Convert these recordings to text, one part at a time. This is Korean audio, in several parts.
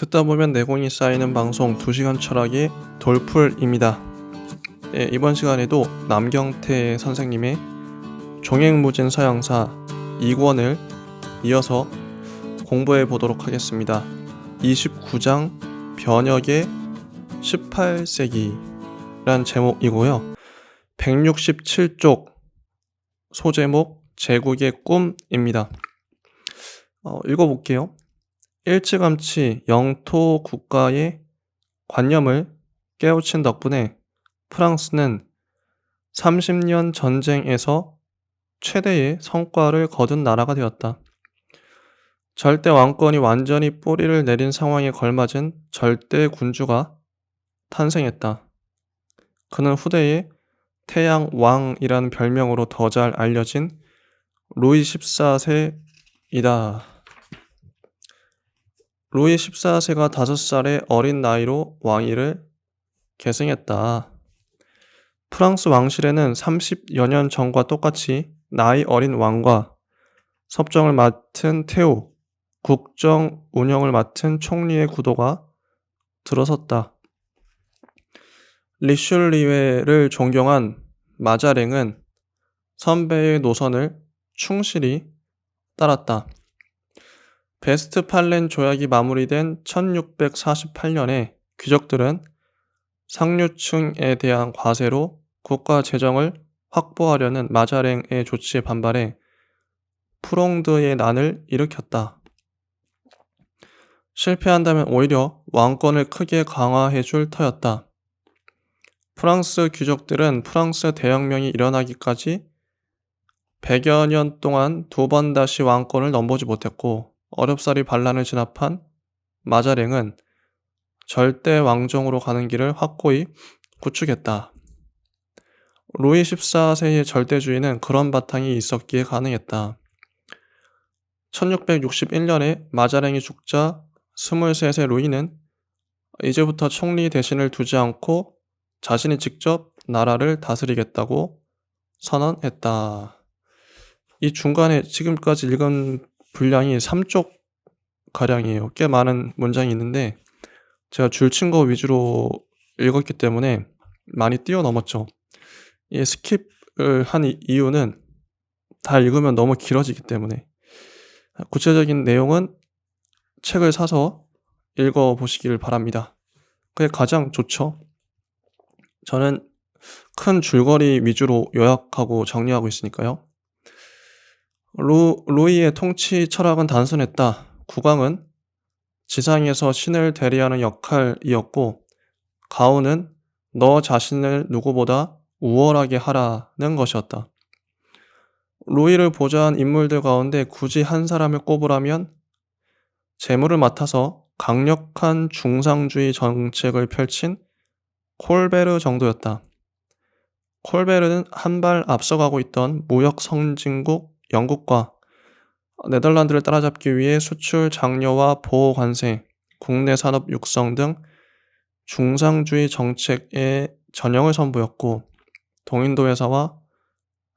듣다 보면 내공이 쌓이는 방송 2시간 철학의 돌풀입니다. 이번 시간에도 남경태 선생님의 종횡무진 서양사 2권을 이어서 공부해 보도록 하겠습니다. 29장 변혁의 18세기란 제목이고요. 167쪽 소제목 제국의 꿈입니다. 읽어볼게요. 일찌감치 영토 국가의 관념을 깨우친 덕분에 프랑스는 30년 전쟁에서 최대의 성과를 거둔 나라가 되었다. 절대 왕권이 완전히 뿌리를 내린 상황에 걸맞은 절대 군주가 탄생했다. 그는 후대에 태양왕이라는 별명으로 더 잘 알려진 루이 14세이다. 루이 14세가 5살의 어린 나이로 왕위를 계승했다. 프랑스 왕실에는 30여 년 전과 똑같이 나이 어린 왕과 섭정을 맡은 태우, 국정 운영을 맡은 총리의 구도가 들어섰다. 리슐리에를 존경한 마자랭은 선배의 노선을 충실히 따랐다. 베스트팔렌 조약이 마무리된 1648년에 귀족들은 상류층에 대한 과세로 국가 재정을 확보하려는 마자랭의 조치에 반발해 프롱드의 난을 일으켰다. 실패한다면 오히려 왕권을 크게 강화해줄 터였다. 프랑스 귀족들은 프랑스 대혁명이 일어나기까지 100여 년 동안 2번 다시 왕권을 넘보지 못했고 어렵사리 반란을 진압한 마자랭은 절대 왕정으로 가는 길을 확고히 구축했다. 루이 14세의 절대주의는 그런 바탕이 있었기에 가능했다. 1661년에 마자랭이 죽자 23세 루이는 이제부터 총리 대신을 두지 않고 자신이 직접 나라를 다스리겠다고 선언했다. 이 중간에 지금까지 읽은 분량이 3쪽 가량이에요. 꽤 많은 문장이 있는데 제가 줄친 거 위주로 읽었기 때문에 많이 뛰어넘었죠. 이 스킵을 한 이유는 다 읽으면 너무 길어지기 때문에. 구체적인 내용은 책을 사서 읽어보시길 바랍니다. 그게 가장 좋죠. 저는 큰 줄거리 위주로 요약하고 정리하고 있으니까요. 루이의 통치 철학은 단순했다. 국왕은 지상에서 신을 대리하는 역할이었고 가훈은 너 자신을 누구보다 우월하게 하라는 것이었다. 루이를 보좌한 인물들 가운데 굳이 한 사람을 꼽으라면 재무를 맡아서 강력한 중상주의 정책을 펼친 콜베르 정도였다. 콜베르는 한 발 앞서가고 있던 무역 선진국 영국과 네덜란드를 따라잡기 위해 수출 장려와 보호 관세, 국내 산업 육성 등 중상주의 정책에 전형을 선보였고 동인도 회사와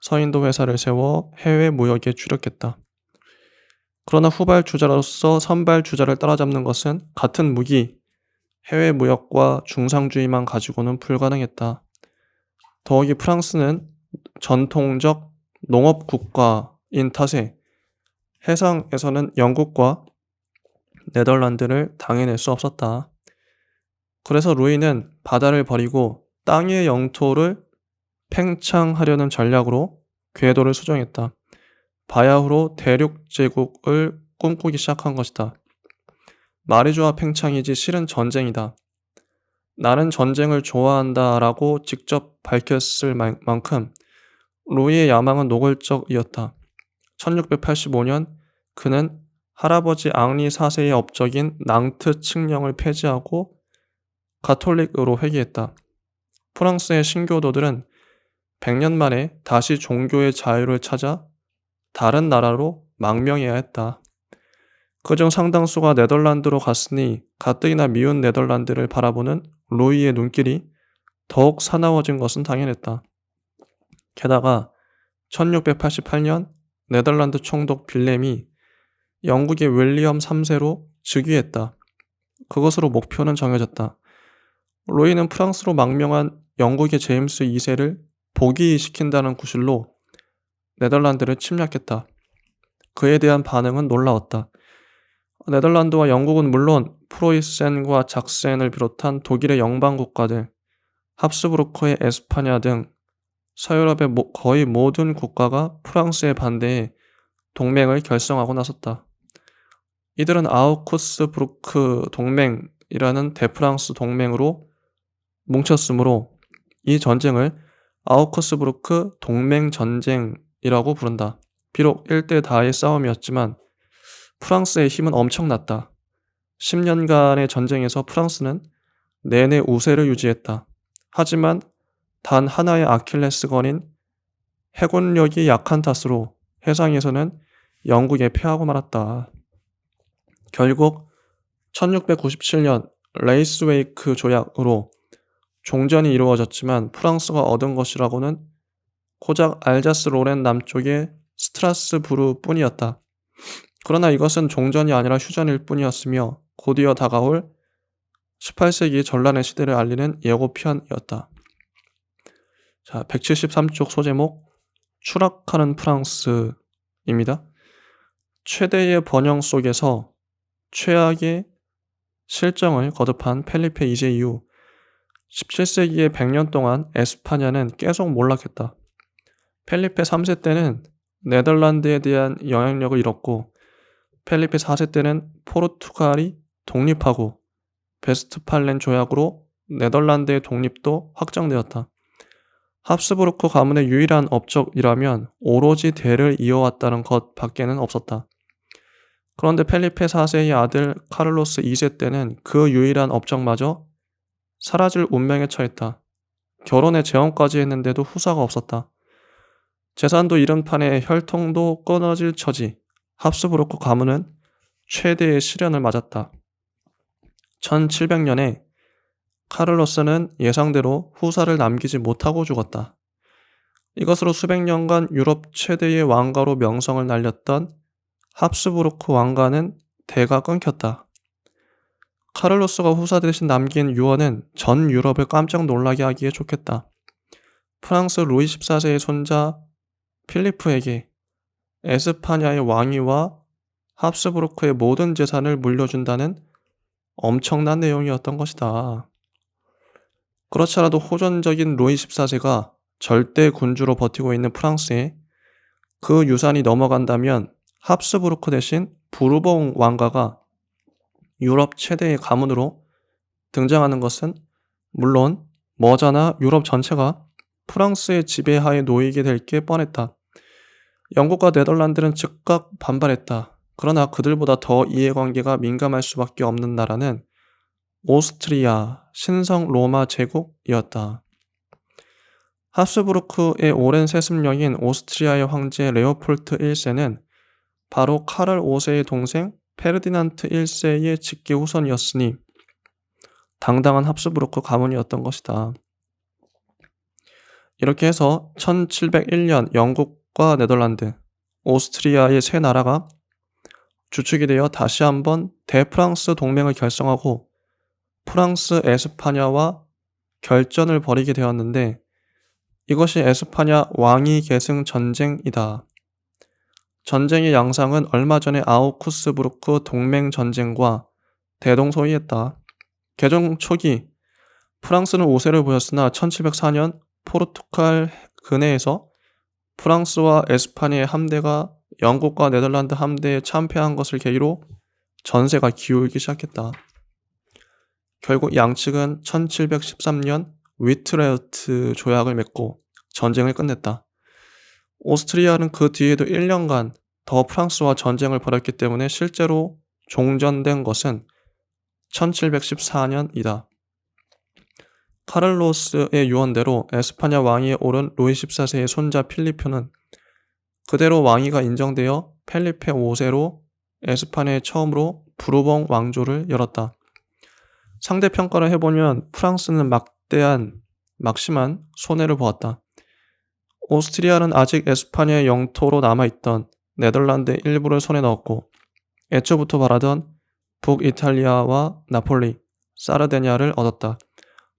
서인도 회사를 세워 해외 무역에 주력했다. 그러나 후발주자로서 선발주자를 따라잡는 것은 같은 무기, 해외 무역과 중상주의만 가지고는 불가능했다. 더욱이 프랑스는 전통적 농업 국가인 탓에 해상에서는 영국과 네덜란드를 당해낼 수 없었다. 그래서 루이는 바다를 버리고 땅의 영토를 팽창하려는 전략으로 궤도를 수정했다. 바야흐로 대륙제국을 꿈꾸기 시작한 것이다. 말이 좋아 팽창이지 실은 전쟁이다. 나는 전쟁을 좋아한다 라고 직접 밝혔을 만큼 루이의 야망은 노골적이었다. 1685년 그는 할아버지 앙리 4세의 업적인 낭트 칙령을 폐지하고 가톨릭으로 회귀했다. 프랑스의 신교도들은 100년 만에 다시 종교의 자유를 찾아 다른 나라로 망명해야 했다. 그중 상당수가 네덜란드로 갔으니 가뜩이나 미운 네덜란드를 바라보는 루이의 눈길이 더욱 사나워진 것은 당연했다. 게다가 1688년 네덜란드 총독 빌렘이 영국의 윌리엄 3세로 즉위했다. 그것으로 목표는 정해졌다. 로이는 프랑스로 망명한 영국의 제임스 2세를 복위시킨다는 구실로 네덜란드를 침략했다. 그에 대한 반응은 놀라웠다. 네덜란드와 영국은 물론 프로이센과 작센을 비롯한 독일의 영방 국가들, 합스부르크의 에스파냐 등 서유럽의 거의 모든 국가가 프랑스의 반대에 동맹을 결성하고 나섰다. 이들은 아우쿠스부르크 동맹이라는 대프랑스 동맹으로 뭉쳤으므로 이 전쟁을 아우쿠스부르크 동맹전쟁이라고 부른다. 비록 1대 다의 싸움이었지만 프랑스의 힘은 엄청났다. 10년간의 전쟁에서 프랑스는 내내 우세를 유지했다. 하지만 단 하나의 아킬레스건인 해군력이 약한 탓으로 해상에서는 영국에 패하고 말았다. 결국 1697년 레이스웨이크 조약으로 종전이 이루어졌지만 프랑스가 얻은 것이라고는 고작 알자스 로렌 남쪽의 스트라스부르 뿐이었다. 그러나 이것은 종전이 아니라 휴전일 뿐이었으며 곧이어 다가올 18세기 전란의 시대를 알리는 예고편이었다. 자, 173쪽 소제목 추락하는 프랑스입니다. 최대의 번영 속에서 최악의 실정을 거듭한 펠리페 2세 이후 17세기의 100년 동안 에스파냐는 계속 몰락했다. 펠리페 3세 때는 네덜란드에 대한 영향력을 잃었고 펠리페 4세 때는 포르투갈이 독립하고 베스트팔렌 조약으로 네덜란드의 독립도 확정되었다. 합스부르크 가문의 유일한 업적이라면 오로지 대를 이어왔다는 것 밖에는 없었다. 그런데 펠리페 4세의 아들 카를로스 2세 때는 그 유일한 업적마저 사라질 운명에 처했다. 결혼에 재혼까지 했는데도 후사가 없었다. 재산도 잃은 판에 혈통도 끊어질 처지. 합스부르크 가문은 최대의 시련을 맞았다. 1700년에 카를로스는 예상대로 후사를 남기지 못하고 죽었다. 이것으로 수백 년간 유럽 최대의 왕가로 명성을 날렸던 합스부르크 왕가는 대가 끊겼다. 카를로스가 후사 대신 남긴 유언은 전 유럽을 깜짝 놀라게 하기에 좋겠다. 프랑스 루이 14세의 손자 필리프에게 에스파냐의 왕위와 합스부르크의 모든 재산을 물려준다는 엄청난 내용이었던 것이다. 그렇지 않아도 호전적인 루이 14세가 절대 군주로 버티고 있는 프랑스에 그 유산이 넘어간다면 합스부르크 대신 부르봉 왕가가 유럽 최대의 가문으로 등장하는 것은 물론 머자나 유럽 전체가 프랑스의 지배하에 놓이게 될 게 뻔했다. 영국과 네덜란드는 즉각 반발했다. 그러나 그들보다 더 이해관계가 민감할 수밖에 없는 나라는 오스트리아 신성 로마 제국이었다. 합스부르크의 오랜 세습령인 오스트리아의 황제 레오폴트 1세는 바로 카를 5세의 동생 페르디난트 1세의 직계 후손이었으니 당당한 합스부르크 가문이었던 것이다. 이렇게 해서 1701년 영국과 네덜란드, 오스트리아의 세 나라가 주축이 되어 다시 한번 대프랑스 동맹을 결성하고 프랑스 에스파냐와 결전을 벌이게 되었는데 이것이 에스파냐 왕위 계승 전쟁이다. 전쟁의 양상은 얼마 전에 아우쿠스부르크 동맹 전쟁과 대동소이했다. 개정 초기 프랑스는 우세를 보였으나 1704년 포르투갈 근해에서 프랑스와 에스파냐의 함대가 영국과 네덜란드 함대에 참패한 것을 계기로 전세가 기울기 시작했다. 결국 양측은 1713년 위트레흐트 조약을 맺고 전쟁을 끝냈다. 오스트리아는 그 뒤에도 1년간 더 프랑스와 전쟁을 벌였기 때문에 실제로 종전된 것은 1714년이다. 카를로스의 유언대로 에스파냐 왕위에 오른 루이 14세의 손자 필리프는 그대로 왕위가 인정되어 펠리페 5세로 에스파냐에 처음으로 부르봉 왕조를 열었다. 상대평가를 해보면 프랑스는 막심한 손해를 보았다. 오스트리아는 아직 에스파냐의 영토로 남아있던 네덜란드의 일부를 손에 넣었고 애초부터 바라던 북이탈리아와 나폴리, 사르데냐를 얻었다.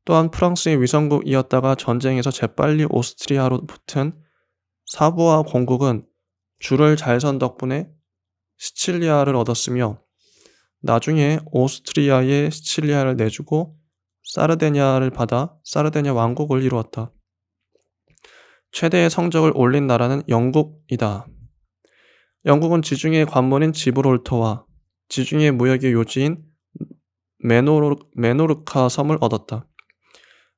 또한 프랑스의 위성국이었다가 전쟁에서 재빨리 오스트리아로 붙은 사부와 공국은 줄을 잘 선 덕분에 시칠리아를 얻었으며 나중에 오스트리아에 시칠리아를 내주고 사르데냐를 받아 사르데냐 왕국을 이루었다. 최대의 성적을 올린 나라는 영국이다. 영국은 지중해 관문인 지브롤터와 지중해 무역의 요지인 메노르카 섬을 얻었다.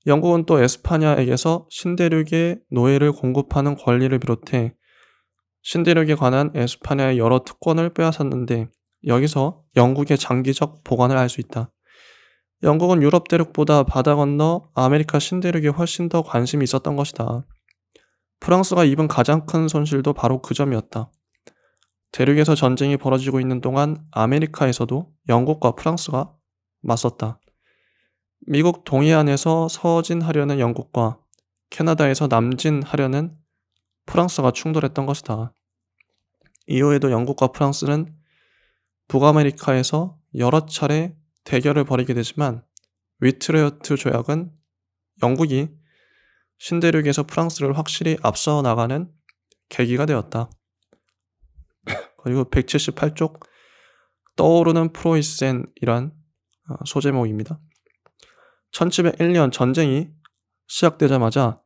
영국은 또 에스파냐에게서 신대륙의 노예를 공급하는 권리를 비롯해 신대륙에 관한 에스파냐의 여러 특권을 빼앗았는데 여기서 영국의 장기적 보관을 알 수 있다. 영국은 유럽 대륙보다 바다 건너 아메리카 신대륙에 훨씬 더 관심이 있었던 것이다. 프랑스가 입은 가장 큰 손실도 바로 그 점이었다. 대륙에서 전쟁이 벌어지고 있는 동안 아메리카에서도 영국과 프랑스가 맞섰다. 미국 동해안에서 서진하려는 영국과 캐나다에서 남진하려는 프랑스가 충돌했던 것이다. 이후에도 영국과 프랑스는 북아메리카에서 여러 차례 대결을 벌이게 되지만 위트레흐트 조약은 영국이 신대륙에서 프랑스를 확실히 앞서 나가는 계기가 되었다. 그리고 178쪽 떠오르는 프로이센이란 소제목입니다. 1701년 전쟁이 시작되자마자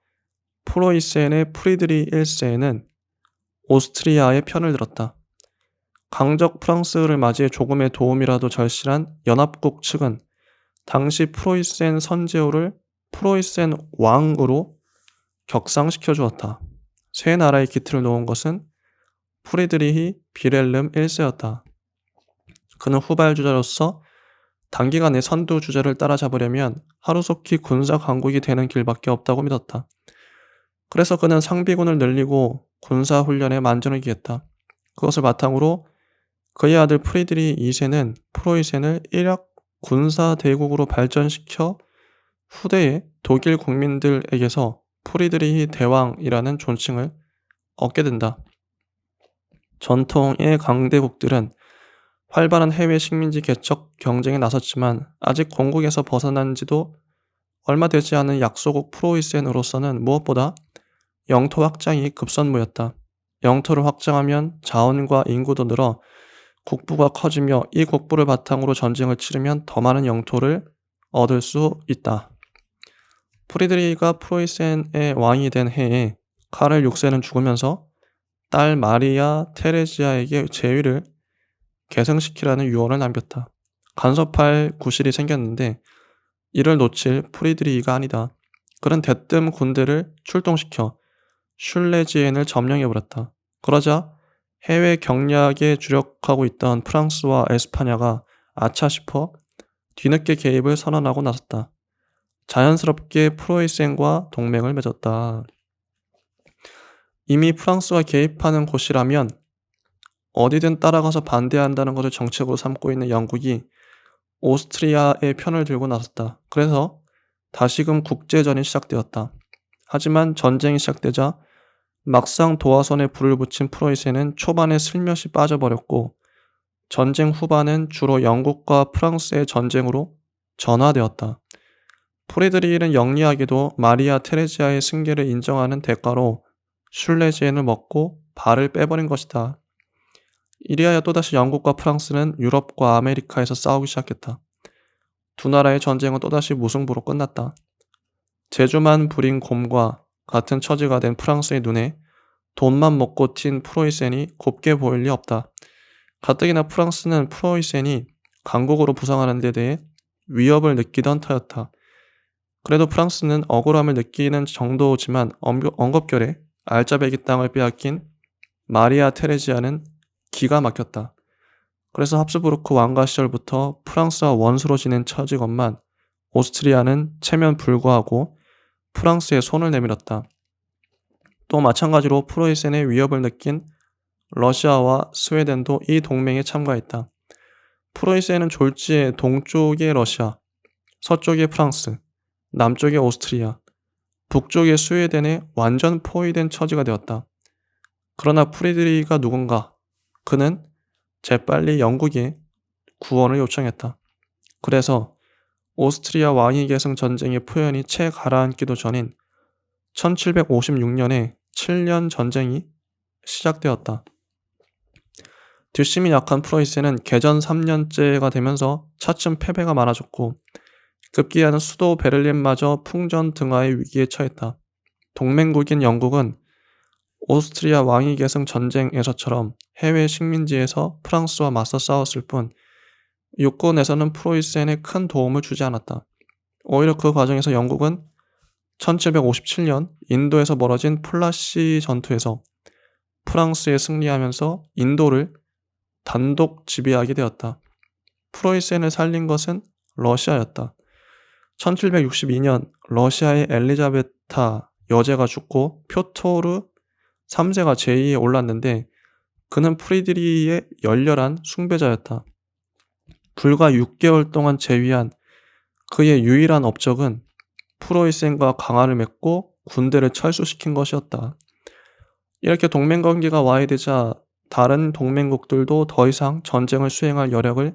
프로이센의 프리드리 1세는 오스트리아의 편을 들었다. 강적 프랑스를 맞이해 조금의 도움이라도 절실한 연합국 측은 당시 프로이센 선제후를 프로이센 왕으로 격상시켜 주었다. 세 나라의 기틀을 놓은 것은 프리드리히 비렐름 1세였다. 그는 후발주자로서 단기간에 선두주자를 따라잡으려면 하루속히 군사 강국이 되는 길밖에 없다고 믿었다. 그래서 그는 상비군을 늘리고 군사훈련에 만전을 기했다. 그것을 바탕으로 그의 아들 프리드리 2세는 프로이센을 일약 군사대국으로 발전시켜 후대에 독일 국민들에게서 프리드리히 대왕이라는 존칭을 얻게 된다. 전통의 강대국들은 활발한 해외 식민지 개척 경쟁에 나섰지만 아직 공국에서 벗어난 지도 얼마 되지 않은 약소국 프로이센으로서는 무엇보다 영토 확장이 급선무였다. 영토를 확장하면 자원과 인구도 늘어 국부가 커지며 이 국부를 바탕으로 전쟁을 치르면 더 많은 영토를 얻을 수 있다. 프리드리히가 프로이센의 왕이 된 해에 카를 6세는 죽으면서 딸 마리아 테레지아에게 제위를 계승시키라는 유언을 남겼다. 간섭할 구실이 생겼는데 이를 놓칠 프리드리히가 아니다. 그는 대뜸 군대를 출동시켜 슐레지엔을 점령해버렸다. 그러자 해외 경략에 주력하고 있던 프랑스와 에스파냐가 아차 싶어 뒤늦게 개입을 선언하고 나섰다. 자연스럽게 프로이센과 동맹을 맺었다. 이미 프랑스가 개입하는 곳이라면 어디든 따라가서 반대한다는 것을 정책으로 삼고 있는 영국이 오스트리아의 편을 들고 나섰다. 그래서 다시금 국제전이 시작되었다. 하지만 전쟁이 시작되자 막상 도화선에 불을 붙인 프로이센은 초반에 슬며시 빠져버렸고 전쟁 후반은 주로 영국과 프랑스의 전쟁으로 전환되었다. 프리드리히는 영리하게도 마리아 테레지아의 승계를 인정하는 대가로 슐레지엔을 먹고 발을 빼버린 것이다. 이리하여 또다시 영국과 프랑스는 유럽과 아메리카에서 싸우기 시작했다. 두 나라의 전쟁은 또다시 무승부로 끝났다. 제주만 부린 곰과 같은 처지가 된 프랑스의 눈에 돈만 먹고 튄 프로이센이 곱게 보일 리 없다. 가뜩이나 프랑스는 프로이센이 강국으로 부상하는 데 대해 위협을 느끼던 터였다. 그래도 프랑스는 억울함을 느끼는 정도지만 엉겁결에 알짜배기 땅을 빼앗긴 마리아 테레지아는 기가 막혔다. 그래서 합스부르크 왕가 시절부터 프랑스와 원수로 지낸 처지건만 오스트리아는 체면 불구하고 프랑스에 손을 내밀었다. 또 마찬가지로 프로이센의 위협을 느낀 러시아와 스웨덴도 이 동맹에 참가했다. 프로이센은 졸지에 동쪽의 러시아, 서쪽의 프랑스, 남쪽의 오스트리아, 북쪽의 스웨덴에 완전 포위된 처지가 되었다. 그러나 프리드리히가 누군가? 그는 재빨리 영국의 구원을 요청했다. 그래서 오스트리아 왕위계승 전쟁의 포연이 채 가라앉기도 전인 1756년에 7년 전쟁이 시작되었다. 뒷심이 약한 프로이센은 개전 3년째가 되면서 차츰 패배가 많아졌고 급기야는 수도 베를린마저 풍전 등화의 위기에 처했다. 동맹국인 영국은 오스트리아 왕위계승 전쟁에서처럼 해외 식민지에서 프랑스와 맞서 싸웠을 뿐 육군에서는 프로이센에 큰 도움을 주지 않았다. 오히려 그 과정에서 영국은 1757년 인도에서 벌어진 플라시 전투에서 프랑스에 승리하면서 인도를 단독 지배하게 되었다. 프로이센을 살린 것은 러시아였다. 1762년 러시아의 엘리자베타 여제가 죽고 표토르 3세가 제2에 올랐는데 그는 프리드리히의 열렬한 숭배자였다. 불과 6개월 동안 재위한 그의 유일한 업적은 프로이센과 강화를 맺고 군대를 철수시킨 것이었다. 이렇게 동맹관계가 와해되자 다른 동맹국들도 더 이상 전쟁을 수행할 여력을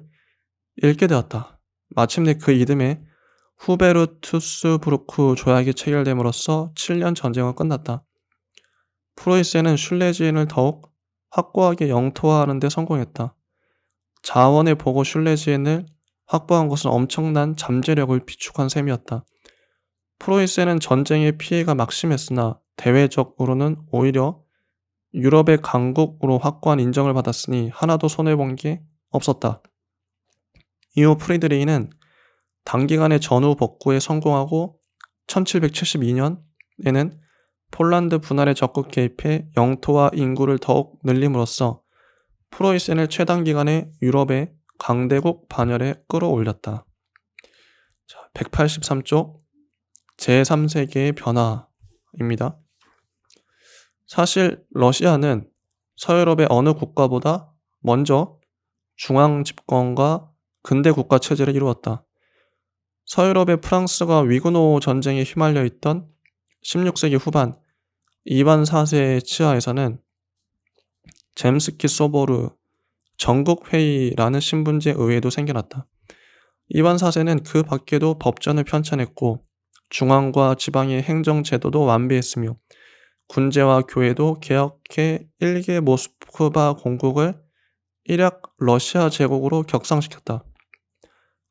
잃게 되었다. 마침내 그 이듬해 후베르투스부르크 조약이 체결됨으로써 7년 전쟁은 끝났다. 프로이센은 슐레지엔을 더욱 확고하게 영토화하는 데 성공했다. 자원의 보고 슐레지엔을 확보한 것은 엄청난 잠재력을 비축한 셈이었다. 프로이센은 전쟁의 피해가 막심했으나 대외적으로는 오히려 유럽의 강국으로 확고한 인정을 받았으니 하나도 손해본 게 없었다. 이후 프리드리히는 단기간에 전후 복구에 성공하고 1772년에는 폴란드 분할에 적극 개입해 영토와 인구를 더욱 늘림으로써 프로이센을 최단기간에 유럽의 강대국 반열에 끌어올렸다. 183쪽 제3세계의 변화입니다. 사실 러시아는 서유럽의 어느 국가보다 먼저 중앙 집권과 근대 국가 체제를 이루었다. 서유럽의 프랑스가 위그노 전쟁에 휘말려 있던 16세기 후반 이반 4세의 치하에서는 젬스키 소보르 전국회의라는 신분제 의회도 생겨났다. 이반 4세는 그 밖에도 법전을 편찬했고 중앙과 지방의 행정제도도 완비했으며 군제와 교회도 개혁해 일개 모스크바 공국을 일약 러시아 제국으로 격상시켰다.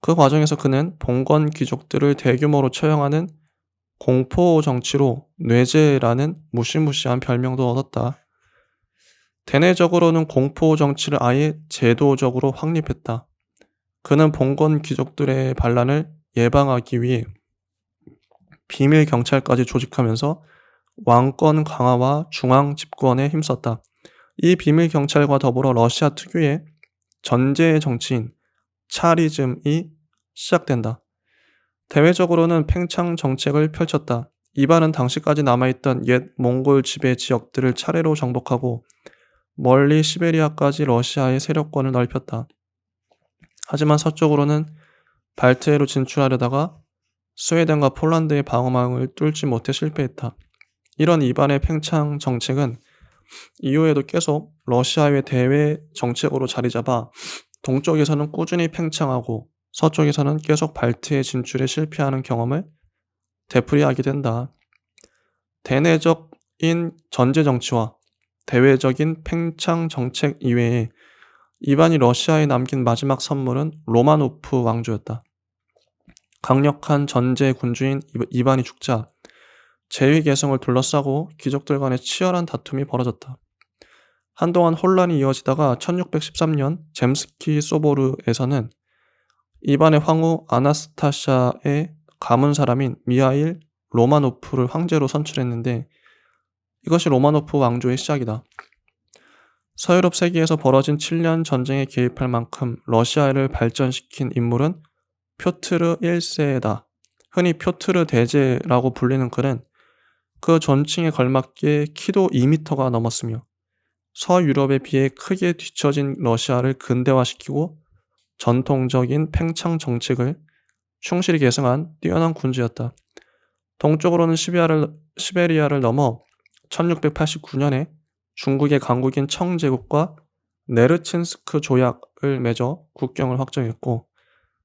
그 과정에서 그는 봉건 귀족들을 대규모로 처형하는 공포 정치로 뇌제라는 무시무시한 별명도 얻었다. 대내적으로는 공포 정치를 아예 제도적으로 확립했다. 그는 봉건 귀족들의 반란을 예방하기 위해 비밀 경찰까지 조직하면서 왕권 강화와 중앙 집권에 힘썼다. 이 비밀 경찰과 더불어 러시아 특유의 전제 정치인 차리즘이 시작된다. 대외적으로는 팽창 정책을 펼쳤다. 이반은 당시까지 남아있던 옛 몽골 지배 지역들을 차례로 정복하고 멀리 시베리아까지 러시아의 세력권을 넓혔다. 하지만 서쪽으로는 발트해로 진출하려다가 스웨덴과 폴란드의 방어망을 뚫지 못해 실패했다. 이런 이반의 팽창 정책은 이후에도 계속 러시아의 대외 정책으로 자리잡아 동쪽에서는 꾸준히 팽창하고 서쪽에서는 계속 발트해 진출에 실패하는 경험을 되풀이하게 된다. 대내적인 전제 정치와 대외적인 팽창 정책 이외에 이반이 러시아에 남긴 마지막 선물은 로마노프 왕조였다. 강력한 전제 군주인 이반이 죽자 제위 계승을 둘러싸고 귀족들 간의 치열한 다툼이 벌어졌다. 한동안 혼란이 이어지다가 1613년 젬스키 소보르에서는 이반의 황후 아나스타샤의 가문 사람인 미하일 로마노프를 황제로 선출했는데 이것이 로마노프 왕조의 시작이다. 서유럽 세계에서 벌어진 7년 전쟁에 개입할 만큼 러시아를 발전시킨 인물은 표트르 1세다. 흔히 표트르 대제라고 불리는 그는 그 존칭에 걸맞게 키도 2m가 넘었으며 서유럽에 비해 크게 뒤처진 러시아를 근대화시키고 전통적인 팽창 정책을 충실히 계승한 뛰어난 군주였다. 동쪽으로는 시베리아를 넘어 1689년에 중국의 강국인 청제국과 네르친스크 조약을 맺어 국경을 확정했고,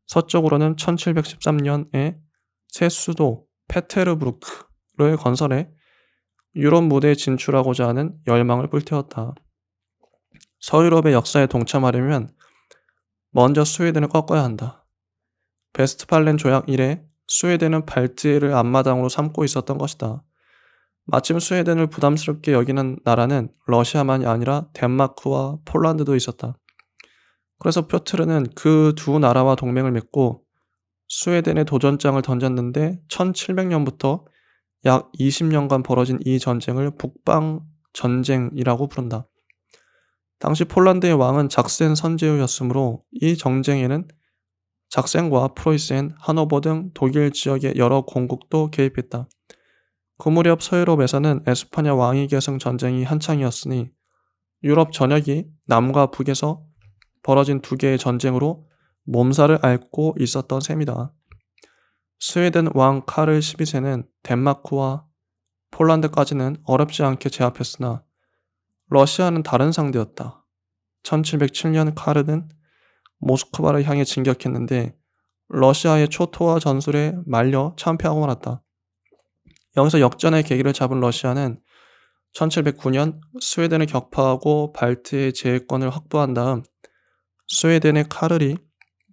서쪽으로는 1713년에 새 수도 페테르부르크를 건설해 유럽 무대에 진출하고자 하는 열망을 불태웠다. 서유럽의 역사에 동참하려면 먼저 스웨덴을 꺾어야 한다. 베스트팔렌 조약 이래 스웨덴은 발트해를 앞마당으로 삼고 있었던 것이다. 마침 스웨덴을 부담스럽게 여기는 나라는 러시아만이 아니라 덴마크와 폴란드도 있었다. 그래서 표트르는 그 두 나라와 동맹을 맺고 스웨덴에 도전장을 던졌는데 1700년부터 약 20년간 벌어진 이 전쟁을 북방 전쟁이라고 부른다. 당시 폴란드의 왕은 작센 선제후였으므로 이 전쟁에는 작센과 프로이센, 하노버 등 독일 지역의 여러 공국도 개입했다. 그 무렵 서유럽에서는 에스파냐 왕위 계승 전쟁이 한창이었으니 유럽 전역이 남과 북에서 벌어진 두 개의 전쟁으로 몸살을 앓고 있었던 셈이다. 스웨덴 왕 카를 12세는 덴마크와 폴란드까지는 어렵지 않게 제압했으나 러시아는 다른 상대였다. 1707년 카르는 모스크바를 향해 진격했는데 러시아의 초토화 전술에 말려 참패하고 말았다. 여기서 역전의 계기를 잡은 러시아는 1709년 스웨덴을 격파하고 발트의 제해권을 확보한 다음 스웨덴의 카를이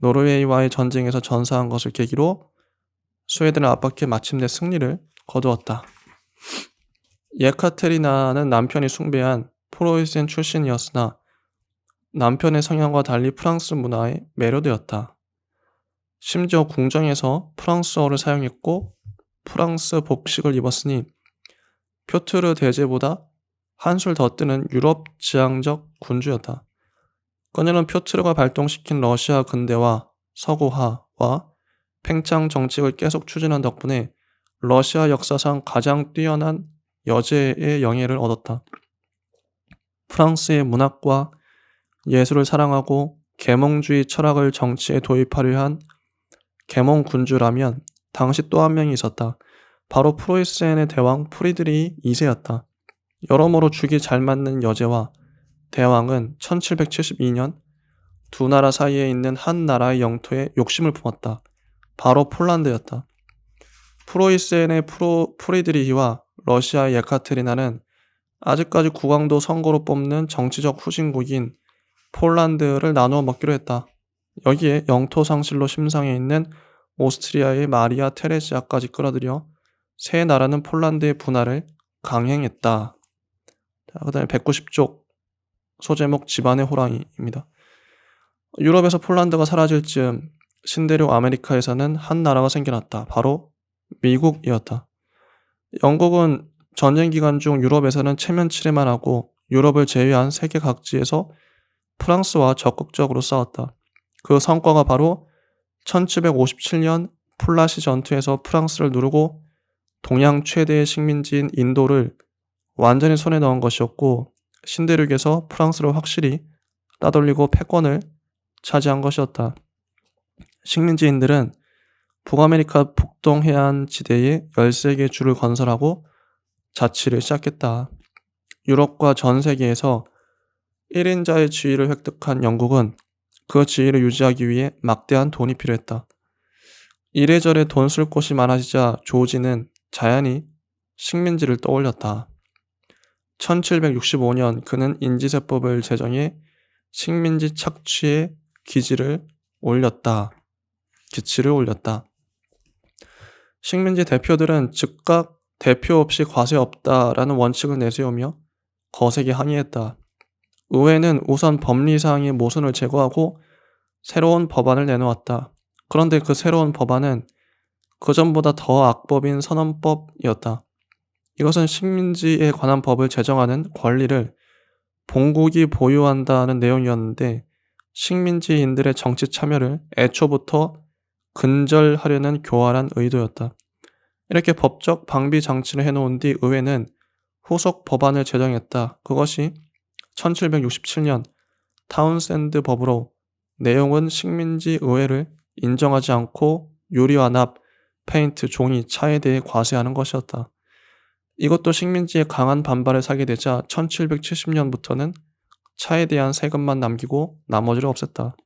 노르웨이와의 전쟁에서 전사한 것을 계기로 스웨덴을 압박해 마침내 승리를 거두었다. 예카테리나는 남편이 숭배한 프로이센 출신이었으나 남편의 성향과 달리 프랑스 문화에 매료되었다. 심지어 궁정에서 프랑스어를 사용했고 프랑스 복식을 입었으니 표트르 대제보다 한술 더 뜨는 유럽 지향적 군주였다. 그녀는 표트르가 발동시킨 러시아 근대화, 서구화와 팽창 정책을 계속 추진한 덕분에 러시아 역사상 가장 뛰어난 여제의 영예를 얻었다. 프랑스의 문학과 예술을 사랑하고 계몽주의 철학을 정치에 도입하려 한 계몽 군주라면 당시 또 한 명이 있었다. 바로 프로이센의 대왕 프리드리히 2세였다. 여러모로 죽이 잘 맞는 여제와 대왕은 1772년 두 나라 사이에 있는 한 나라의 영토에 욕심을 품었다. 바로 폴란드였다. 프로이센의 프리드리히와 러시아의 예카테리나는 아직까지 국왕도 선거로 뽑는 정치적 후진국인 폴란드를 나누어 먹기로 했다. 여기에 영토 상실로 심상해 있는 오스트리아의 마리아 테레지아까지 끌어들여 세 나라는 폴란드의 분할을 강행했다. 그 다음에 190쪽 소제목 집안의 호랑이입니다. 유럽에서 폴란드가 사라질 즈음 신대륙 아메리카에서는 한 나라가 생겨났다. 바로 미국이었다. 영국은 전쟁 기간 중 유럽에서는 체면치레만 하고 유럽을 제외한 세계 각지에서 프랑스와 적극적으로 싸웠다. 그 성과가 바로 1757년 플라시 전투에서 프랑스를 누르고 동양 최대의 식민지인 인도를 완전히 손에 넣은 것이었고 신대륙에서 프랑스를 확실히 따돌리고 패권을 차지한 것이었다. 식민지인들은 북아메리카 북동 해안 지대에 13개의 주를 건설하고 자치를 시작했다. 유럽과 전 세계에서 1인자의 지위를 획득한 영국은 그 지위를 유지하기 위해 막대한 돈이 필요했다. 이래저래 돈 쓸 곳이 많아지자 조지는 자연히 식민지를 떠올렸다. 1765년 그는 인지세법을 제정해 식민지 착취의 기치를 올렸다. 식민지 대표들은 즉각 대표 없이 과세 없다라는 원칙을 내세우며 거세게 항의했다. 의회는 우선 법리사항의 모순을 제거하고 새로운 법안을 내놓았다. 그런데 그 새로운 법안은 그전보다 더 악법인 선언법이었다. 이것은 식민지에 관한 법을 제정하는 권리를 본국이 보유한다는 내용이었는데 식민지인들의 정치 참여를 애초부터 근절하려는 교활한 의도였다. 이렇게 법적 방비 장치를 해놓은 뒤 의회는 후속 법안을 제정했다. 그것이 1767년 타운센드 법으로 내용은 식민지 의회를 인정하지 않고 유리와 납, 페인트, 종이, 차에 대해 과세하는 것이었다. 이것도 식민지의 강한 반발을 사게 되자 1770년부터는 차에 대한 세금만 남기고 나머지를 없앴다.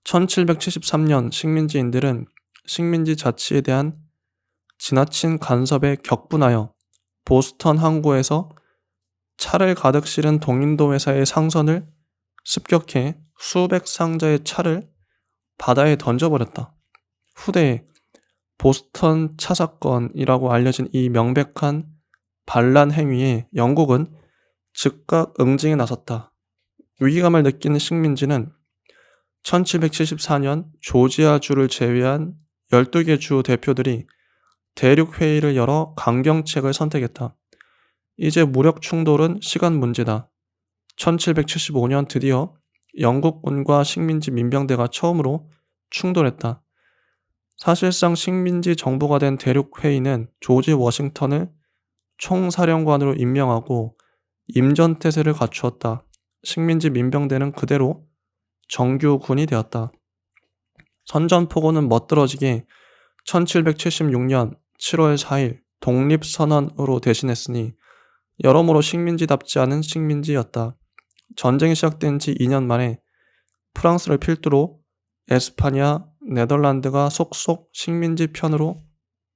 1773년 식민지인들은 식민지 자치에 대한 지나친 간섭에 격분하여 보스턴 항구에서 차를 가득 실은 동인도 회사의 상선을 습격해 수백 상자의 차를 바다에 던져버렸다. 후대에 보스턴 차 사건이라고 알려진 이 명백한 반란 행위에 영국은 즉각 응징에 나섰다. 위기감을 느끼는 식민지는 1774년 조지아주를 제외한 12개 주 대표들이 대륙회의를 열어 강경책을 선택했다. 이제 무력 충돌은 시간 문제다. 1775년 드디어 영국군과 식민지 민병대가 처음으로 충돌했다. 사실상 식민지 정부가 된 대륙회의는 조지 워싱턴을 총사령관으로 임명하고 임전태세를 갖추었다. 식민지 민병대는 그대로 정규군이 되었다. 선전포고는 멋들어지게 1776년 7월 4일 독립선언으로 대신했으니 여러모로 식민지답지 않은 식민지였다. 전쟁이 시작된 지 2년 만에 프랑스를 필두로 에스파냐, 네덜란드가 속속 식민지 편으로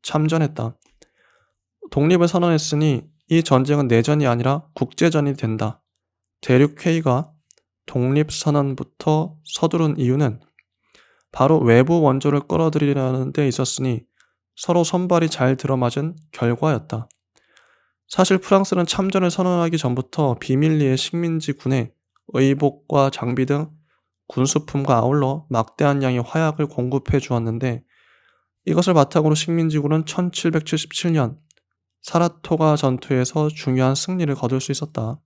참전했다. 독립을 선언했으니 이 전쟁은 내전이 아니라 국제전이 된다. 대륙회의가 독립선언부터 서두른 이유는 바로 외부 원조를 끌어들이려는 데 있었으니 서로 손발이 잘 들어맞은 결과였다. 사실 프랑스는 참전을 선언하기 전부터 비밀리에 식민지군에 의복과 장비 등 군수품과 아울러 막대한 양의 화약을 공급해 주었는데 이것을 바탕으로 식민지군은 1777년 사라토가 전투에서 중요한 승리를 거둘 수 있었다.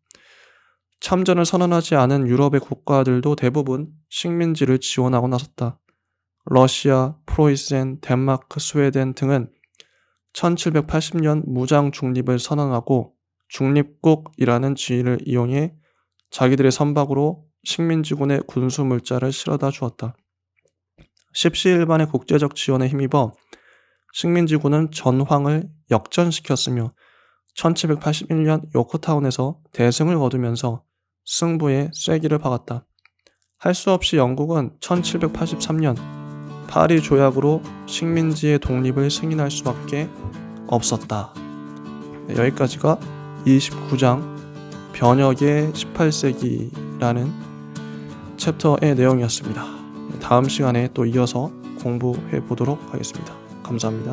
참전을 선언하지 않은 유럽의 국가들도 대부분 식민지를 지원하고 나섰다. 러시아, 프로이센, 덴마크, 스웨덴 등은 1780년 무장 중립을 선언하고 중립국이라는 지위를 이용해 자기들의 선박으로 식민지군의 군수 물자를 실어다 주었다. 십시일반의 국제적 지원에 힘입어 식민지군은 전황을 역전시켰으며 1781년 요크타운에서 대승을 거두면서 승부에 쐐기를 박았다. 할 수 없이 영국은 1783년 파리 조약으로 식민지의 독립을 승인할 수밖에 없었다. 여기까지가 29장 변혁의 18세기라는 챕터의 내용이었습니다. 다음 시간에 또 이어서 공부해 보도록 하겠습니다. 감사합니다.